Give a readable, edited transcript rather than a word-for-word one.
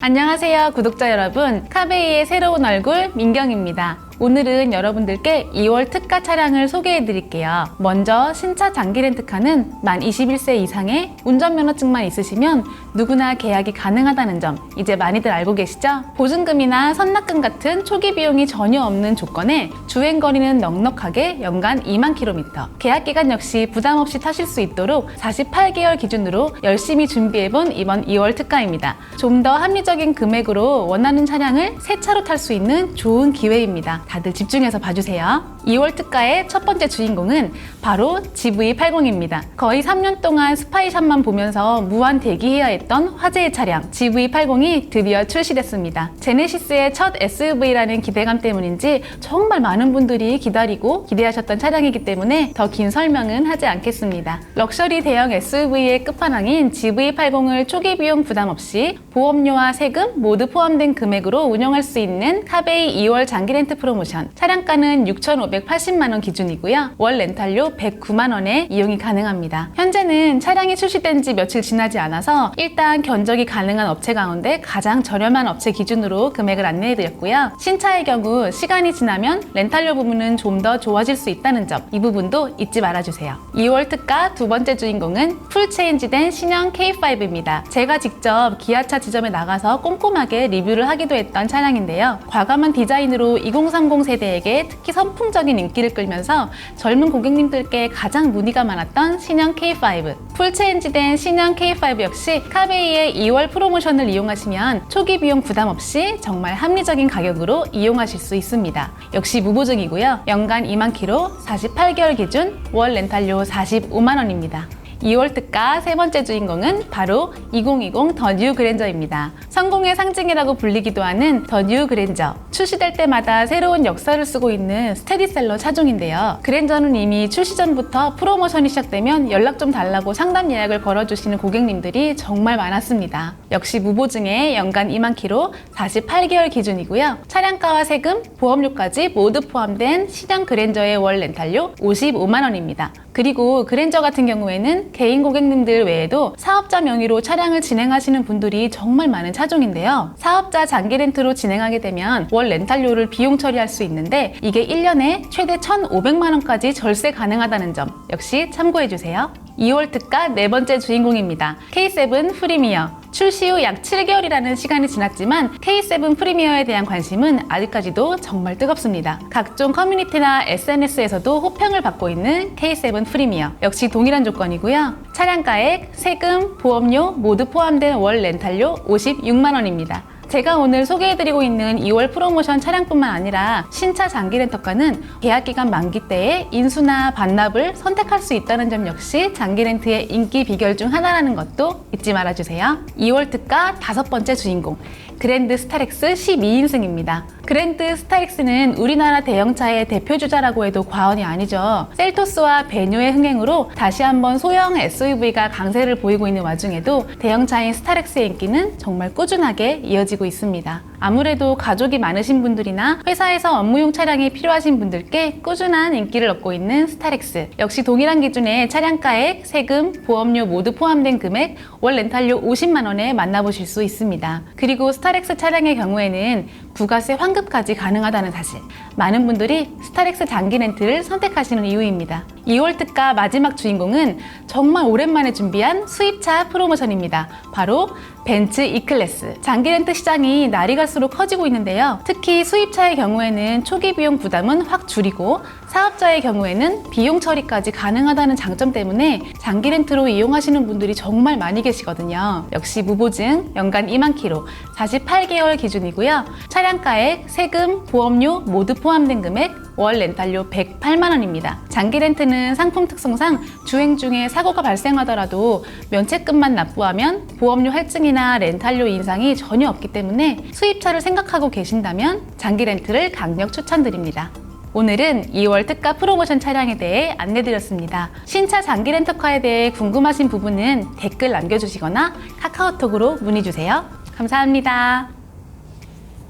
안녕하세요 구독자 여러분, 카베이의 새로운 얼굴 민경입니다. 오늘은 여러분들께 2월 특가 차량을 소개해 드릴게요. 먼저 신차 장기 렌트카는 만 21세 이상의 운전면허증만 있으시면 누구나 계약이 가능하다는 점 이제 많이들 알고 계시죠? 보증금이나 선납금 같은 초기 비용이 전혀 없는 조건에 주행거리는 넉넉하게 연간 2만 km, 계약기간 역시 부담 없이 타실 수 있도록 48개월 기준으로 열심히 준비해본 이번 2월 특가입니다. 좀 더 합리적인 금액으로 원하는 차량을 새 차로 탈 수 있는 좋은 기회입니다. 다들 집중해서 봐주세요. 2월 특가의 첫 번째 주인공은 바로 GV80입니다. 거의 3년 동안 스파이샵만 보면서 무한 대기해야 했던 화제의 차량 GV80이 드디어 출시됐습니다. 제네시스의 첫 SUV라는 기대감 때문인지 정말 많은 분들이 기다리고 기대하셨던 차량이기 때문에 더 긴 설명은 하지 않겠습니다. 럭셔리 대형 SUV의 끝판왕인 GV80을 초기 비용 부담 없이 보험료와 세금 모두 포함된 금액으로 운영할 수 있는 카베이 2월 장기 렌트 프로모션, 차량가는 6,580만 원 기준이고요. 월 렌탈료 109만 원에 이용이 가능합니다. 현재는 차량이 출시된 지 며칠 지나지 않아서 일단 견적이 가능한 업체 가운데 가장 저렴한 업체 기준으로 금액을 안내해드렸고요. 신차의 경우 시간이 지나면 렌탈료 부분은 좀 더 좋아질 수 있다는 점, 이 부분도 잊지 말아주세요. 2월 특가 두 번째 주인공은 풀 체인지된 신형 K5입니다. 제가 직접 기아차 지점에 나가서 꼼꼼하게 리뷰를 하기도 했던 차량인데요. 과감한 디자인으로 2030 세대에게 특히 선풍적인 인기를 끌면서 젊은 고객님들께 가장 문의가 많았던 신형 K5. 풀 체인지된 신형 K5 역시 카베이의 2월 프로모션을 이용하시면 초기 비용 부담 없이 정말 합리적인 가격으로 이용하실 수 있습니다. 역시 무보증이고요. 연간 2만 km, 48개월 기준, 월 렌탈료 45만 원입니다. 2월 특가 세 번째 주인공은 바로 2020 더 뉴 그랜저입니다. 성공의 상징이라고 불리기도 하는 더 뉴 그랜저. 출시될 때마다 새로운 역사를 쓰고 있는 스테디셀러 차종인데요. 그랜저는 이미 출시 전부터 프로모션이 시작되면 연락 좀 달라고 상담 예약을 걸어주시는 고객님들이 정말 많았습니다. 역시 무보증에 연간 2만 km, 48개월 기준이고요. 차량가와 세금, 보험료까지 모두 포함된 신형 그랜저의 월 렌탈료 55만 원입니다. 그리고 그랜저 같은 경우에는 개인 고객님들 외에도 사업자 명의로 차량을 진행하시는 분들이 정말 많은 차종인데요. 사업자 장기 렌트로 진행하게 되면 월 렌탈료를 비용 처리할 수 있는데 이게 1년에 최대 1,500만 원까지 절세 가능하다는 점 역시 참고해주세요. 2월 특가 네 번째 주인공입니다. K7 프리미어. 출시 후 약 7개월이라는 시간이 지났지만 K7 프리미어에 대한 관심은 아직까지도 정말 뜨겁습니다. 각종 커뮤니티나 SNS에서도 호평을 받고 있는 K7 프리미어. 역시 동일한 조건이고요. 차량가액, 세금, 보험료 모두 포함된 월 렌탈료 56만 원입니다. 제가 오늘 소개해드리고 있는 2월 프로모션 차량뿐만 아니라 신차 장기 렌터카는 계약기간 만기 때에 인수나 반납을 선택할 수 있다는 점 역시 장기 렌트의 인기 비결 중 하나라는 것도 잊지 말아주세요. 2월 특가 다섯 번째 주인공, 그랜드 스타렉스 12인승입니다. 그랜드 스타렉스는 우리나라 대형차의 대표주자라고 해도 과언이 아니죠. 셀토스와 베뉴의 흥행으로 다시 한번 소형 SUV가 강세를 보이고 있는 와중에도 대형차인 스타렉스의 인기는 정말 꾸준하게 이어지고 있습니다. 아무래도 가족이 많으신 분들이나 회사에서 업무용 차량이 필요하신 분들께 꾸준한 인기를 얻고 있는 스타렉스. 역시 동일한 기준의 차량가액, 세금, 보험료 모두 포함된 금액, 월 렌탈료 50만 원에 만나보실 수 있습니다. 그리고 스타렉스 차량의 경우에는 부가세 환급까지 가능하다는 사실. 많은 분들이 스타렉스 장기 렌트를 선택하시는 이유입니다. 2월 특가 마지막 주인공은 정말 오랜만에 준비한 수입차 프로모션입니다. 바로 벤츠 E클래스. 장기 렌트 시장이 날이 갈수록 커지고 있는데요. 특히 수입차의 경우에는 초기 비용 부담은 확 줄이고 사업자의 경우에는 비용 처리까지 가능하다는 장점 때문에 장기 렌트로 이용하시는 분들이 정말 많이 계시거든요. 역시 무보증, 연간 2만 km, 48개월 기준이고요. 차량가액, 세금, 보험료 모두 포함된 금액, 월 렌탈료 108만 원입니다. 장기 렌트는 상품 특성상 주행 중에 사고가 발생하더라도 면책금만 납부하면 보험료 할증이나 렌탈료 인상이 전혀 없기 때문에 수입차를 생각하고 계신다면 장기 렌트를 강력 추천드립니다. 오늘은 2월 특가 프로모션 차량에 대해 안내드렸습니다. 신차 장기 렌터카에 대해 궁금하신 부분은 댓글 남겨주시거나 카카오톡으로 문의주세요. 감사합니다.